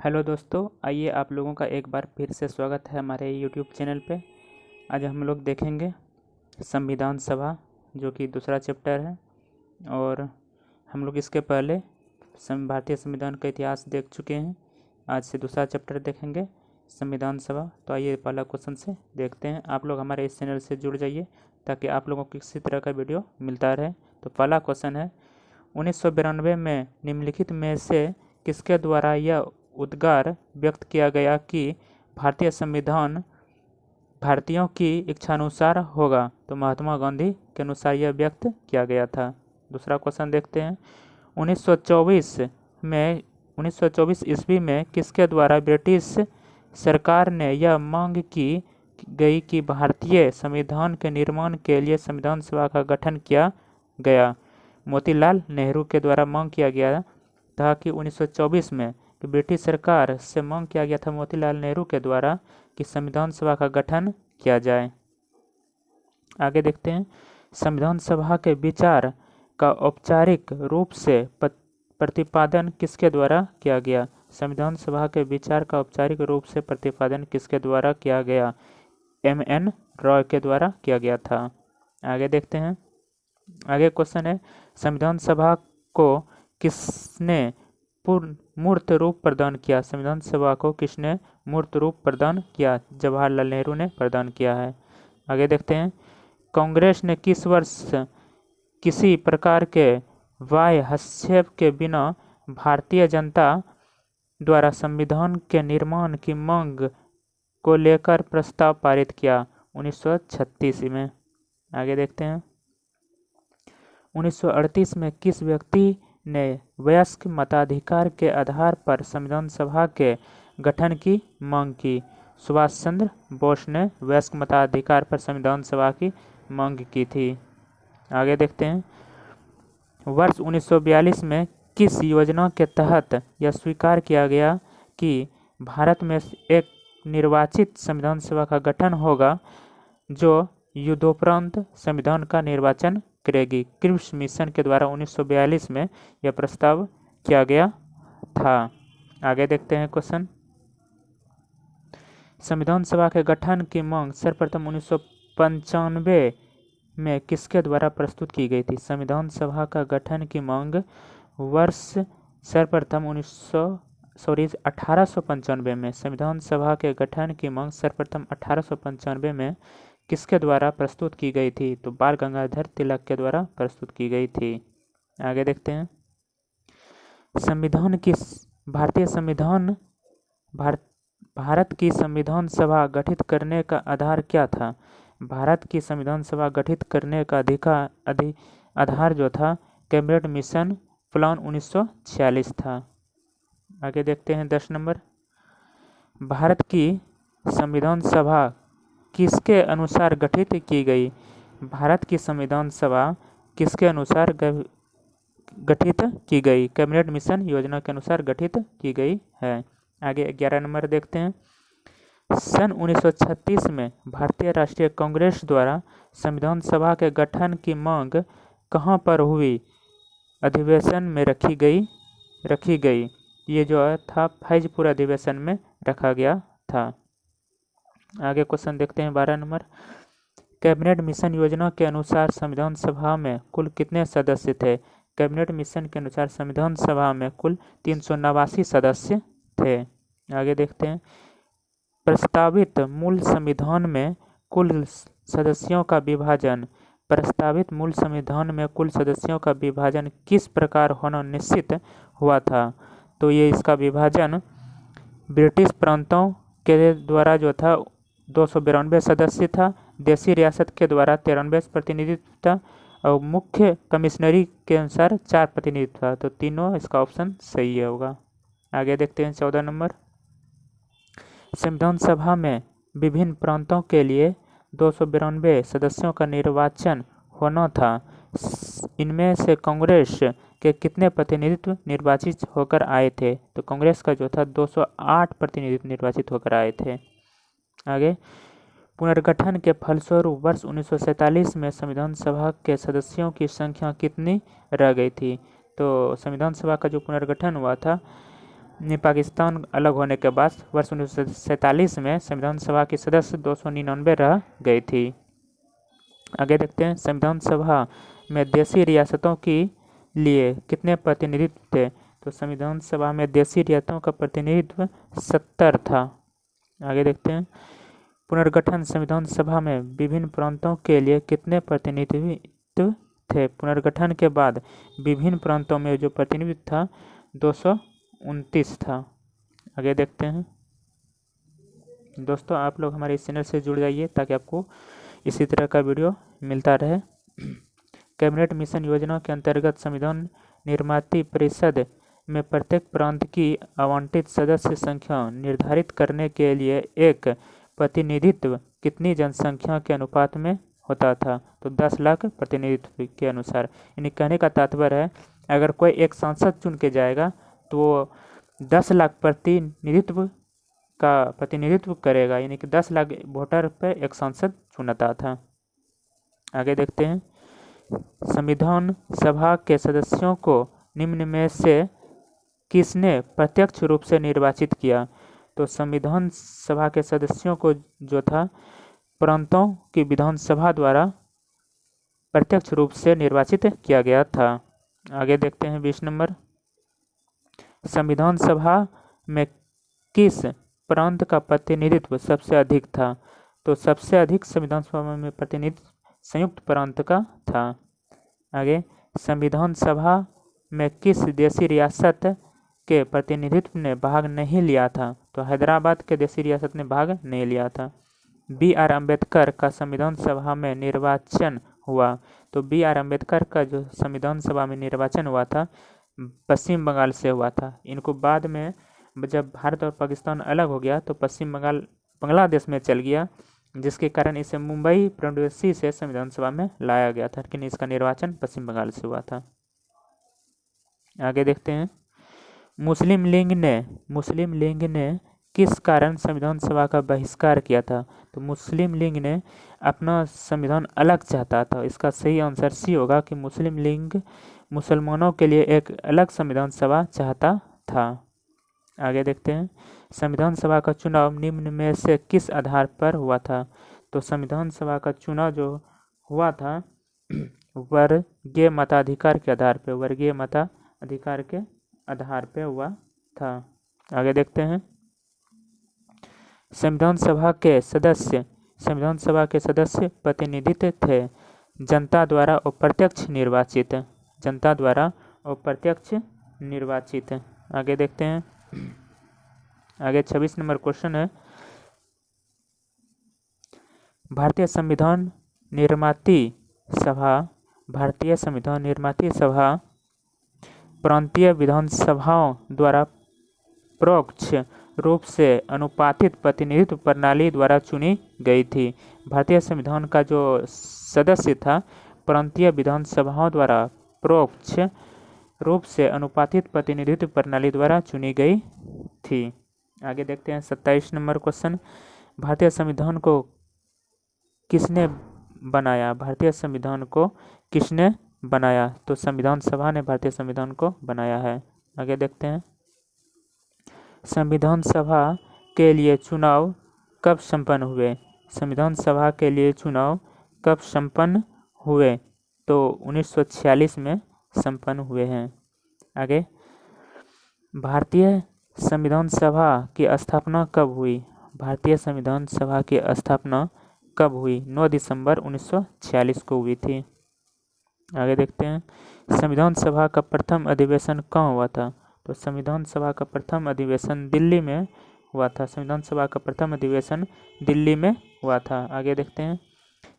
Hello दोस्तों, आइए आप लोगों का एक बार फिर से स्वागत है हमारे यूट्यूब चैनल पे। आज हम लोग देखेंगे संविधान सभा, जो कि दूसरा चैप्टर है। और हम लोग इसके पहले भारतीय संविधान का इतिहास देख चुके हैं। आज से दूसरा चैप्टर देखेंगे, संविधान सभा। तो आइए पहला क्वेश्चन से देखते हैं। आप लोग हमारे इस चैनल से जुड़ जाइए ताकि आप लोगों को किसी तरह का वीडियो मिलता रहे। तो पहला क्वेश्चन है, 1992 में निम्नलिखित में से किसके द्वारा यह उद्गार व्यक्त किया गया कि भारतीय संविधान भारतीयों की इच्छानुसार होगा? तो महात्मा गांधी के अनुसार यह व्यक्त किया गया था। दूसरा क्वेश्चन देखते हैं, 1924 ईस्वी में किसके द्वारा ब्रिटिश सरकार ने यह मांग की गई कि भारतीय संविधान के निर्माण के लिए संविधान सभा का गठन किया गया? मोतीलाल नेहरू के द्वारा मांग किया गया था कि 1924 में कि ब्रिटिश सरकार से मांग किया गया था मोतीलाल नेहरू के द्वारा कि संविधान सभा का गठन किया जाए। आगे देखते हैं, संविधान सभा के विचार का औपचारिक रूप से प्रतिपादन किसके द्वारा किया गया? संविधान सभा के विचार का औपचारिक रूप से प्रतिपादन किसके द्वारा किया गया? M.N. रॉय के द्वारा किया गया था। आगे देखते हैं, आगे क्वेश्चन है, संविधान सभा को किसने मूर्त रूप प्रदान किया? संविधान सभा को किसने मूर्त रूप प्रदान किया? जवाहरलाल नेहरू ने प्रदान किया है। आगे देखते हैं, कांग्रेस ने किस वर्ष किसी प्रकार के बाह्य हस्तक्षेप के बिना भारतीय जनता द्वारा संविधान के निर्माण की मांग को लेकर प्रस्ताव पारित किया? 1936 में। आगे देखते हैं, 1938 में किस व्यक्ति ने वयस्क मताधिकार के आधार पर संविधान सभा के गठन की मांग की? सुभाष चंद्र बोस ने वयस्क मताधिकार पर संविधान सभा की मांग की थी। आगे देखते हैं, वर्ष 1942 में किस योजना के तहत यह स्वीकार किया गया कि भारत में एक निर्वाचित संविधान सभा का गठन होगा जो युद्धोपरांत संविधान का निर्वाचन करेगी? क्रिप्स मिशन के द्वारा 1942 में यह प्रस्ताव किया गया था। आगे देखते हैं क्वेश्चन, संविधान सभा के गठन की मांग सर्वप्रथम 1995 में किसके द्वारा प्रस्तुत की गई थी? संविधान सभा का गठन की मांग वर्ष सर्वप्रथम 1895 में संविधान सभा के गठन की मांग सर्वप्रथम 1895 में किसके द्वारा प्रस्तुत की गई थी? तो बाल गंगाधर तिलक के द्वारा प्रस्तुत की गई थी। आगे देखते हैं, भारत की संविधान सभा गठित करने का आधार क्या था? भारत की संविधान सभा गठित करने का आधार जो था कैबिनेट मिशन प्लान 1946 था। आगे देखते हैं 10 नंबर, भारत की संविधान सभा किसके अनुसार गठित की गई? भारत की संविधान सभा किसके अनुसार गठित की गई? कैबिनेट मिशन योजना के अनुसार गठित की गई है। आगे 11 नंबर देखते हैं, सन 1936 में भारतीय राष्ट्रीय कांग्रेस द्वारा संविधान सभा के गठन की मांग कहाँ पर हुई अधिवेशन में रखी गई? ये जो था फैजपुर अधिवेशन में रखा गया था। आगे क्वेश्चन देखते हैं 12 नंबर, कैबिनेट मिशन योजना के अनुसार संविधान सभा में कुल कितने सदस्य थे? कैबिनेट मिशन के अनुसार संविधान सभा में कुल 389 सदस्य थे। आगे देखते हैं, प्रस्तावित मूल संविधान में कुल सदस्यों का विभाजन किस प्रकार होना निश्चित हुआ था? तो ये इसका विभाजन ब्रिटिश प्रांतों के द्वारा जो था 292 सदस्य था, देशी रियासत के द्वारा 93 प्रतिनिधित्व था और मुख्य कमिश्नरी के अनुसार 4 प्रतिनिधित्व था। तो तीनों इसका ऑप्शन सही होगा। आगे देखते हैं 14 नंबर, संविधान सभा में विभिन्न प्रांतों के लिए 292 सदस्यों का निर्वाचन होना था। इनमें से कांग्रेस के कितने प्रतिनिधित्व निर्वाचित होकर आए थे? तो कांग्रेस का जो था 208 प्रतिनिधित्व निर्वाचित होकर आए थे। आगे, पुनर्गठन के फलस्वरूप वर्ष 1947 में संविधान सभा के सदस्यों की संख्या कितनी रह गई थी? तो संविधान सभा का जो पुनर्गठन हुआ था पाकिस्तान अलग होने के बाद वर्ष 1947 में संविधान सभा की सदस्य 299 रह गई थी। आगे देखते हैं, संविधान सभा में देशी रियासतों के लिए कितने प्रतिनिधित्व थे? तो संविधान सभा में देशी रियासतों का प्रतिनिधित्व 70 था। आगे देखते हैं, पुनर्गठन संविधान सभा में विभिन्न प्रांतों के लिए कितने प्रतिनिधित्व थे? पुनर्गठन के बाद विभिन्न प्रांतों में जो प्रतिनिधित्व था 229 था। आगे देखते हैं, दोस्तों आप लोग हमारे इस चैनल से जुड़ जाइए ताकि आपको इसी तरह का वीडियो मिलता रहे। कैबिनेट मिशन योजना के अंतर्गत संविधान निर्माती परिषद में प्रत्येक प्रांत की आवंटित सदस्य संख्या निर्धारित करने के लिए एक प्रतिनिधित्व कितनी जनसंख्या के अनुपात में होता था? तो 10 लाख प्रतिनिधित्व के अनुसार। यानी कहने का तात्पर्य है, अगर कोई एक सांसद चुन के जाएगा तो वो 10 लाख प्रतिनिधित्व का प्रतिनिधित्व करेगा, यानी कि 10 लाख वोटर पर एक सांसद चुनता था। आगे देखते हैं, संविधान सभा के सदस्यों को निम्न में से किसने प्रत्यक्ष रूप से निर्वाचित किया? तो संविधान सभा के सदस्यों को जो था प्रांतों की विधानसभा द्वारा प्रत्यक्ष रूप से निर्वाचित किया गया था। आगे देखते हैं 20 नंबर, संविधान सभा में किस प्रांत का प्रतिनिधित्व सबसे अधिक था? तो सबसे अधिक संविधान सभा में प्रतिनिधित्व संयुक्त प्रांत का था। आगे, संविधान सभा में किस देशी रियासत के प्रतिनिधित्व ने भाग नहीं लिया था? तो हैदराबाद के देशी रियासत ने भाग नहीं लिया था। B.R. अम्बेडकर का संविधान सभा में निर्वाचन हुआ। तो B.R. अम्बेडकर का जो संविधान सभा में निर्वाचन हुआ था पश्चिम बंगाल से हुआ था। इनको बाद में जब भारत और पाकिस्तान अलग हो गया तो पश्चिम बंगाल बांग्लादेश में चल गया, जिसके कारण इसे मुंबई प्रेसिडेंसी से संविधान सभा में लाया गया था, लेकिन इसका निर्वाचन पश्चिम बंगाल से हुआ था। आगे देखते हैं, मुस्लिम लीग ने किस कारण संविधान सभा का बहिष्कार किया था? तो मुस्लिम लीग ने अपना संविधान अलग चाहता था। इसका सही आंसर सी होगा कि मुस्लिम लीग मुसलमानों के लिए एक अलग संविधान सभा चाहता था। आगे देखते हैं, संविधान सभा का चुनाव निम्न में से किस आधार पर हुआ था? तो संविधान सभा का चुनाव जो हुआ था वर्गीय मताधिकार के आधार पे हुआ था। आगे देखते हैं, संविधान सभा के सदस्य प्रतिनिधित्व थे जनता द्वारा अप्रत्यक्ष निर्वाचित। आगे देखते हैं, आगे 26 नंबर क्वेश्चन है, भारतीय संविधान निर्माती सभा प्रांतीय विधानसभाओं द्वारा परोक्ष रूप से अनुपातित प्रतिनिधित्व प्रणाली द्वारा चुनी गई थी। भारतीय संविधान का जो सदस्य था प्रांतीय विधानसभाओं द्वारा परोक्ष रूप से अनुपातित प्रतिनिधित्व प्रणाली द्वारा चुनी गई थी। आगे देखते हैं 27 नंबर क्वेश्चन, भारतीय संविधान को किसने बनाया? तो संविधान सभा ने भारतीय संविधान को बनाया है। आगे देखते हैं, संविधान सभा के लिए चुनाव कब संपन्न हुए? संविधान सभा के लिए चुनाव कब संपन्न हुए? तो 1946 में संपन्न हुए हैं। आगे, भारतीय संविधान सभा की स्थापना कब हुई? भारतीय संविधान सभा की स्थापना कब हुई? 9 दिसंबर 1946 को हुई थी। आगे देखते हैं, संविधान सभा का प्रथम अधिवेशन कहाँ हुआ था? तो संविधान सभा का प्रथम अधिवेशन दिल्ली में हुआ था। आगे देखते हैं,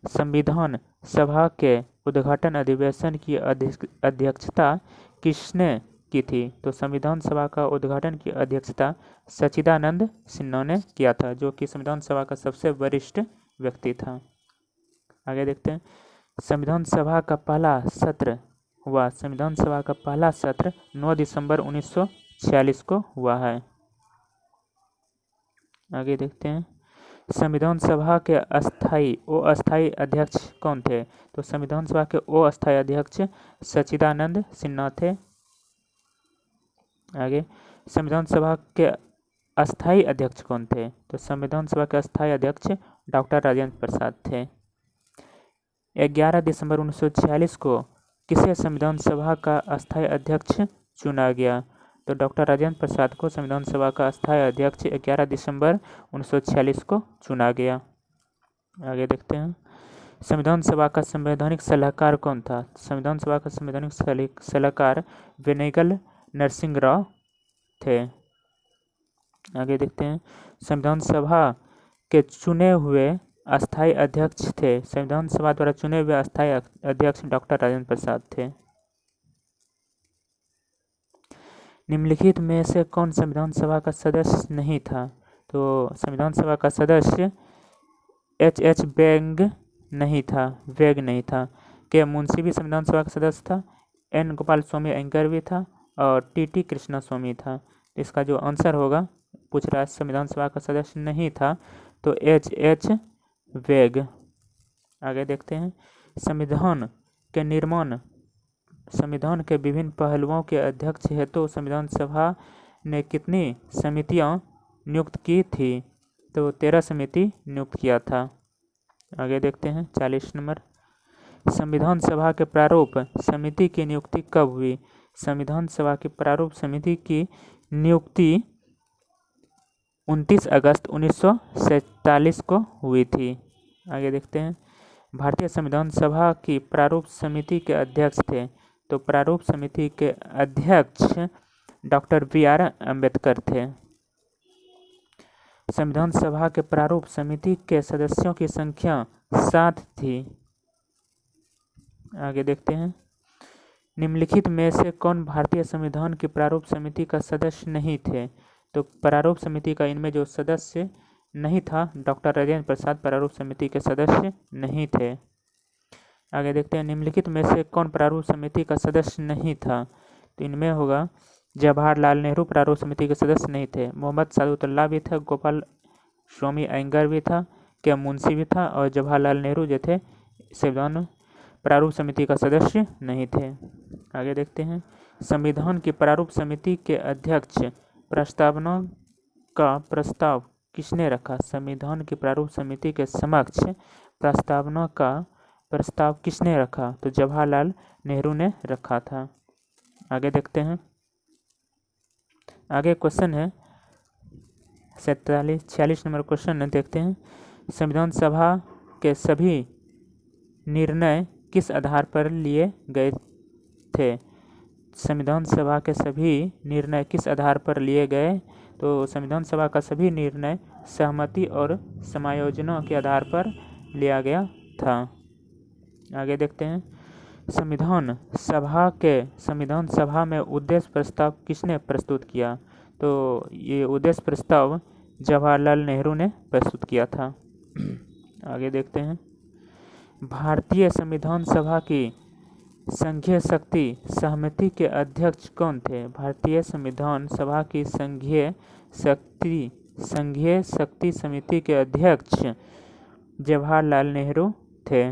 संविधान सभा के उद्घाटन अधिवेशन की अध्यक्षता किसने की थी? तो संविधान सभा का उद्घाटन की अध्यक्षता सच्चिदानंद सिन्हा ने किया था, जो कि संविधान सभा का सबसे वरिष्ठ व्यक्ति था। आगे देखते हैं, संविधान सभा का पहला सत्र 9 दिसंबर 1946 को हुआ है। आगे देखते हैं, संविधान सभा के अस्थायी अध्यक्ष कौन थे? तो संविधान सभा के अस्थायी अध्यक्ष सच्चिदानंद सिन्हा थे। आगे, संविधान सभा के अस्थायी अध्यक्ष कौन थे? तो संविधान सभा के अस्थायी अध्यक्ष डॉक्टर राजेंद्र प्रसाद थे। 11 दिसंबर 1946 को किसे संविधान सभा का अस्थायी अध्यक्ष चुना गया? तो डॉक्टर राजेंद्र प्रसाद को संविधान सभा का अस्थायी अध्यक्ष 11 दिसंबर 1946 को चुना गया। आगे देखते हैं, संविधान सभा का संवैधानिक सलाहकार कौन था? संविधान सभा का संवैधानिक सलाहकार वेनेगल नरसिंह राव थे। आगे देखते हैं, संविधान सभा के चुने हुए अस्थायी अध्यक्ष थे। संविधान सभा द्वारा चुने हुए अस्थायी अध्यक्ष डॉक्टर राजेंद्र प्रसाद थे। निम्नलिखित में से कौन संविधान सभा का सदस्य नहीं था? तो संविधान सभा का सदस्य H. वेग नहीं था। के मुंशी भी संविधान सभा का सदस्य था। N. गोपाल स्वामी अयंगर भी था और T. कृष्णा स्वामी था। इसका जो आंसर होगा, पूछ रहा है संविधान सभा का सदस्य नहीं था, तो H. वेग। आगे देखते हैं, संविधान के निर्माण, संविधान के विभिन्न पहलुओं के अध्यक्ष हेतु संविधान सभा ने कितनी समितियां नियुक्त की थी? तो 13 समिति नियुक्त किया था। आगे देखते हैं 40 नंबर, संविधान सभा के प्रारूप समिति की नियुक्ति कब हुई? संविधान सभा की प्रारूप समिति की नियुक्ति 29 अगस्त 1947 को हुई थी। आगे देखते हैं, भारतीय संविधान सभा की प्रारूप समिति के अध्यक्ष थे। तो प्रारूप समिति के अध्यक्ष डॉक्टर B.R. अम्बेडकर थे। संविधान सभा के प्रारूप समिति के सदस्यों की संख्या 7 थी। आगे देखते हैं, निम्नलिखित में से कौन भारतीय संविधान की प्रारूप समिति का सदस्य नहीं थे? तो प्रारूप समिति का इनमें जो सदस्य नहीं था, डॉक्टर राजेंद्र प्रसाद प्रारूप समिति के सदस्य नहीं थे। आगे देखते हैं, निम्नलिखित में से कौन प्रारूप समिति का सदस्य नहीं था? तो इनमें होगा जवाहरलाल नेहरू प्रारूप समिति के सदस्य नहीं थे। मोहम्मद सादुल्लाह भी था, गोपाल स्वामी अयंगर भी था, के मुंशी भी था और जवाहरलाल नेहरू जो थे संविधान प्रारूप समिति का सदस्य नहीं थे। आगे देखते हैं, संविधान की प्रारूप समिति के अध्यक्ष प्रस्तावना का प्रस्ताव किसने रखा? संविधान की प्रारूप समिति के समक्ष प्रस्तावना का प्रस्ताव किसने रखा? तो जवाहरलाल नेहरू ने रखा था। आगे देखते हैं, आगे क्वेश्चन है 46 नंबर क्वेश्चन देखते हैं, संविधान सभा के सभी निर्णय किस आधार पर लिए गए थे? संविधान सभा के सभी निर्णय किस आधार पर लिए गए? तो संविधान सभा का सभी निर्णय सहमति और समायोजनों के आधार पर लिया गया था। आगे देखते हैं, संविधान सभा में उद्देश्य प्रस्ताव किसने प्रस्तुत किया? तो ये उद्देश्य प्रस्ताव जवाहरलाल नेहरू ने प्रस्तुत किया था। आगे देखते हैं, भारतीय संविधान सभा की संघीय शक्ति समिति के अध्यक्ष कौन थे? भारतीय संविधान सभा की संघीय शक्ति समिति के अध्यक्ष जवाहरलाल नेहरू थे।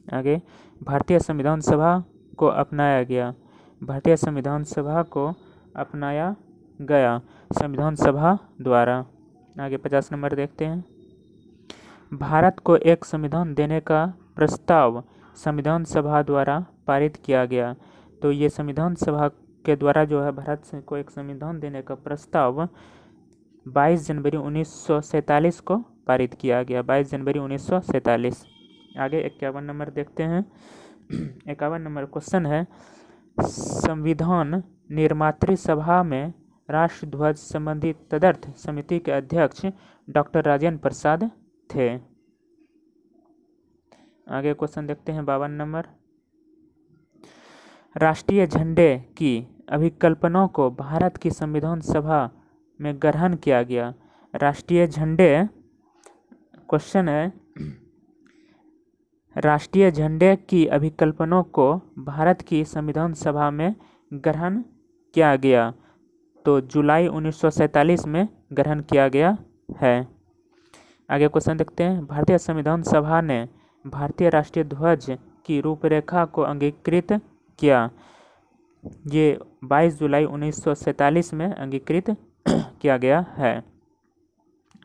आगे, भारतीय संविधान सभा को अपनाया गया। भारतीय संविधान सभा को अपनाया गया संविधान सभा द्वारा। आगे 50 नंबर देखते हैं, भारत को एक संविधान देने का प्रस्ताव संविधान सभा द्वारा पारित किया गया। तो ये संविधान सभा के द्वारा जो है भारत को एक संविधान देने का प्रस्ताव 22 जनवरी 1947 को पारित किया गया। 22 जनवरी 1947। आगे 51 नंबर देखते हैं, 51 नंबर क्वेश्चन है, संविधान निर्मात्री सभा में राष्ट्रध्वज संबंधी तदर्थ समिति के अध्यक्ष डॉक्टर राजेंद्र प्रसाद थे। आगे क्वेश्चन देखते हैं 52 नंबर, राष्ट्रीय झंडे की अभिकल्पना को भारत की संविधान सभा में ग्रहण किया गया। राष्ट्रीय झंडे, क्वेश्चन है, राष्ट्रीय झंडे की अभिकल्पना को भारत की संविधान सभा में ग्रहण किया गया। तो जुलाई 1947 में ग्रहण किया गया है। आगे क्वेश्चन देखते हैं, भारतीय संविधान सभा ने भारतीय राष्ट्रीय ध्वज की रूपरेखा को अंगीकृत किया। ये 22 जुलाई 1947 में अंगीकृत किया गया है।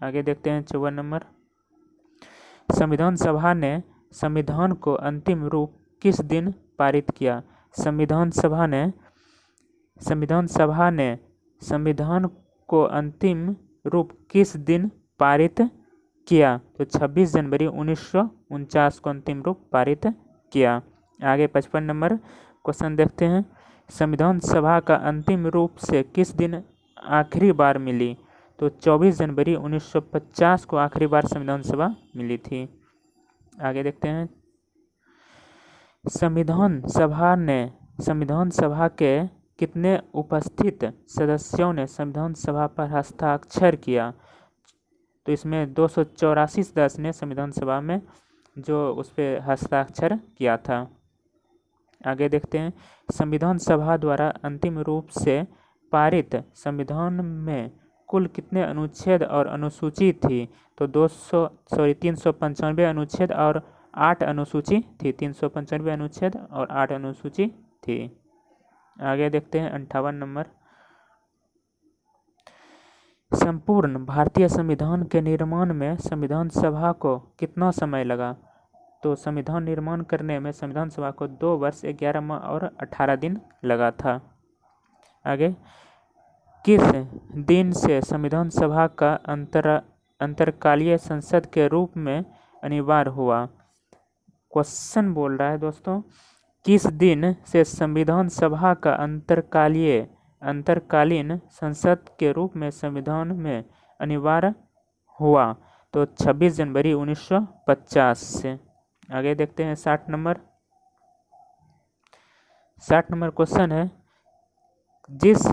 आगे देखते हैं 54 नंबर। संविधान सभा ने संविधान को अंतिम रूप किस दिन पारित किया? संविधान सभा ने संविधान को अंतिम रूप किस दिन पारित किया? तो 26 जनवरी 1949 को अंतिम रूप पारित किया। आगे 55 नंबर क्वेश्चन देखते हैं। संविधान सभा का अंतिम रूप से किस दिन आखिरी बार मिली? तो 24 जनवरी 1950 को आखिरी बार संविधान सभा मिली थी। आगे देखते हैं। संविधान सभा के कितने उपस्थित सदस्यों ने संविधान सभा पर हस्ताक्षर किया? तो इसमें 284 सदस्य ने संविधान सभा में जो उस पर हस्ताक्षर किया था। आगे देखते हैं। संविधान सभा द्वारा अंतिम रूप से पारित संविधान में कुल कितने अनुच्छेद और अनुसूची थी? तो 395 अनुच्छेद और 8 अनुसूची थी। 395 अनुच्छेद और 8 अनुसूची थी। आगे देखते हैं 58 नंबर। संपूर्ण भारतीय संविधान के निर्माण में संविधान सभा को कितना समय लगा? तो संविधान निर्माण करने में संविधान सभा को 2 वर्ष 11 माह और 18 दिन लगा था। आगे, किस दिन से संविधान सभा का अंतरकालीय संसद के रूप में अनिवार्य हुआ? क्वेश्चन बोल रहा है दोस्तों, किस दिन से संविधान सभा का अंतरकालीन संसद के रूप में संविधान में अनिवार्य हुआ? तो 26 जनवरी 1950 से। आगे देखते हैं 60 नंबर। 60 नंबर क्वेश्चन है, जिस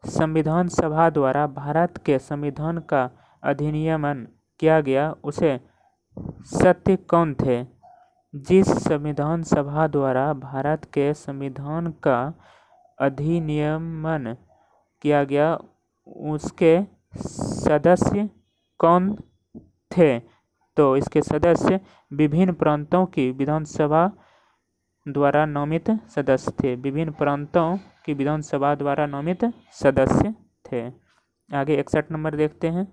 संविधान सभा द्वारा भारत के संविधान का अधिनियमन किया गया उसे सत्य कौन थे? जिस संविधान सभा द्वारा भारत के संविधान का अधिनियमन किया गया उसके सदस्य कौन थे? तो इसके सदस्य विभिन्न प्रांतों की विधानसभा द्वारा नामित सदस्य थे। विभिन्न प्रांतों की विधानसभा द्वारा नामित सदस्य थे। आगे 61 नंबर देखते हैं।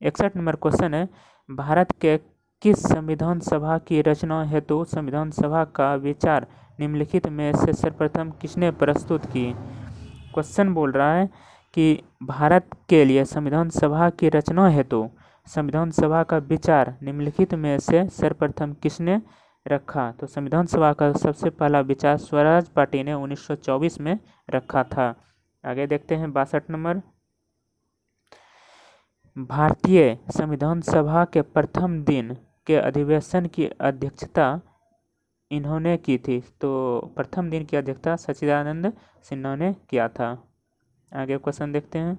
61 नंबर क्वेश्चन है, भारत के किस संविधान सभा की रचना हेतु संविधान सभा का विचार निम्नलिखित में से सर्वप्रथम किसने प्रस्तुत की? क्वेश्चन बोल रहा है कि भारत के लिए संविधान सभा की रचना हेतु संविधान सभा का विचार निम्नलिखित में से सर्वप्रथम किसने रखा? तो संविधान सभा का सबसे पहला विचार स्वराज पार्टी ने 1924 में रखा था। आगे देखते हैं 62 नंबर। भारतीय संविधान सभा के प्रथम दिन के अधिवेशन की अध्यक्षता इन्होंने की थी। तो प्रथम दिन की अध्यक्षता सच्चिदानंद सिन्हा ने किया था। आगे क्वेश्चन देखते हैं।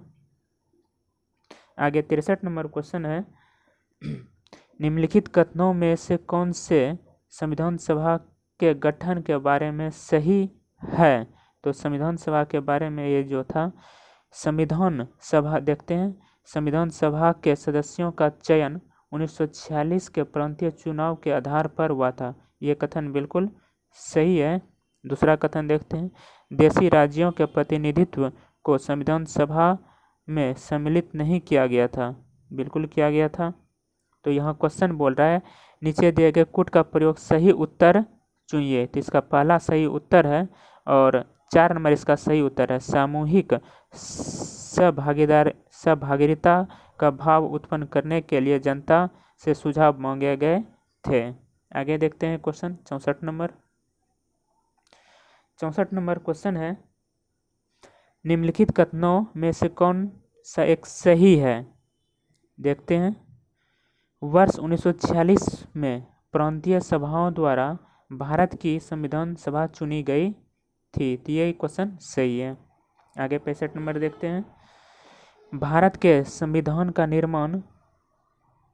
आगे 63 नंबर क्वेश्चन है, निम्नलिखित कथनों में से कौन से संविधान सभा के गठन के बारे में सही है? तो संविधान सभा के बारे में ये जो था, संविधान सभा देखते हैं। संविधान सभा के सदस्यों का चयन 1946 के प्रांतीय चुनाव के आधार पर हुआ था। ये कथन बिल्कुल सही है। दूसरा कथन देखते हैं, देशी राज्यों के प्रतिनिधित्व को संविधान सभा में सम्मिलित नहीं किया गया था। बिल्कुल किया गया था। तो यहाँ क्वेश्चन बोल रहा है, नीचे दिए गए कूट का प्रयोग सही उत्तर चुनिए। तो इसका पहला सही उत्तर है और 4 नंबर इसका सही उत्तर है। सामूहिक सहभागिता का भाव उत्पन्न करने के लिए जनता से सुझाव मांगे गए थे। आगे देखते हैं क्वेश्चन 64 नंबर। 64 नंबर क्वेश्चन है, निम्नलिखित कथनों में से कौन सा एक सही है? देखते हैं। वर्ष 1946 में प्रांतीय सभाओं द्वारा भारत की संविधान सभा चुनी गई थी। तो ये क्वेश्चन सही है। आगे 65 नंबर देखते हैं। भारत के संविधान का निर्माण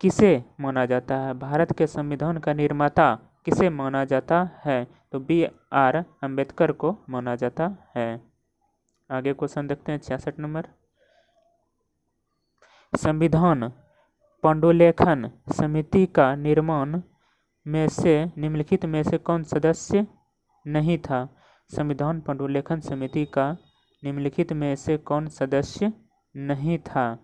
किसे माना जाता है? भारत के संविधान का निर्माता किसे माना जाता है? तो BR अम्बेडकर को माना जाता है। आगे क्वेश्चन देखते हैं 66 नंबर। संविधान पांडुलेखन समिति का निर्माण में से निम्नलिखित में से कौन सदस्य नहीं था? संविधान पुनर्लेखन समिति का निम्नलिखित में से कौन सदस्य नहीं था?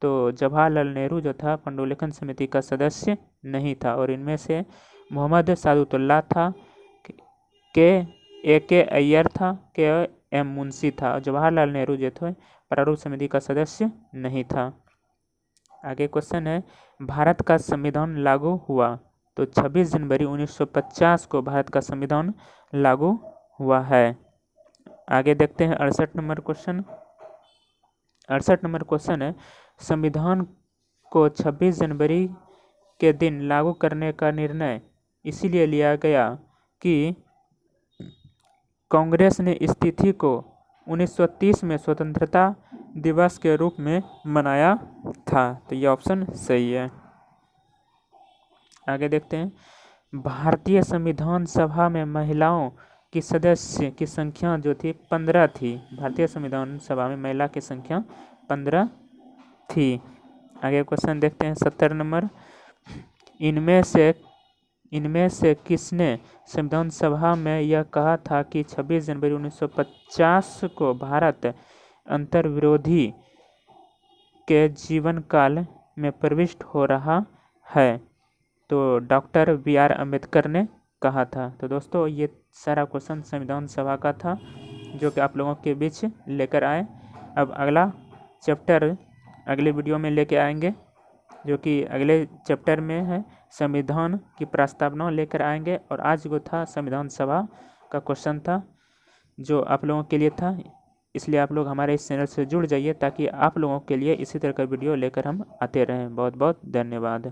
तो जवाहरलाल नेहरू जो था पुनर्लेखन समिति का सदस्य नहीं था, और इनमें से मोहम्मद सादुल्लाह था, के अय्यर था, के एम मुंशी था। जवाहरलाल नेहरू जो थे प्रारूप समिति का सदस्य नहीं था। आगे क्वेश्चन है, भारत का संविधान लागू हुआ? तो 26 जनवरी 1950 को भारत का संविधान लागू हुआ है। आगे देखते हैं 68 नंबर क्वेश्चन। 68 नंबर क्वेश्चन है, संविधान को 26 जनवरी के दिन लागू करने का निर्णय इसीलिए लिया गया कि कांग्रेस ने इस तिथि को 1930 में स्वतंत्रता दिवस के रूप में मनाया था। तो ये ऑप्शन सही है। आगे देखते हैं, भारतीय संविधान सभा में महिलाओं की सदस्य की संख्या जो थी 15 थी। भारतीय संविधान सभा में महिला की संख्या 15 थी। आगे क्वेश्चन देखते हैं 70 नंबर, इनमें से किसने संविधान सभा में यह कहा था कि 26 जनवरी 1950 को भारत अंतर्विरोधी के जीवन काल में प्रविष्ट हो रहा है? तो डॉक्टर B.R. अम्बेडकर ने कहा था। तो दोस्तों ये सारा क्वेश्चन संविधान सभा का था जो कि आप लोगों के बीच लेकर आए। अब अगला चैप्टर अगले वीडियो में लेके आएंगे, जो कि अगले चैप्टर में है संविधान की प्रस्तावना लेकर आएंगे। और आज वो था संविधान सभा का क्वेश्चन था जो आप लोगों के लिए था, इसलिए आप लोग हमारे इस चैनल से जुड़ जाइए ताकि आप लोगों के लिए इसी तरह का वीडियो लेकर हम आते रहें। बहुत बहुत धन्यवाद।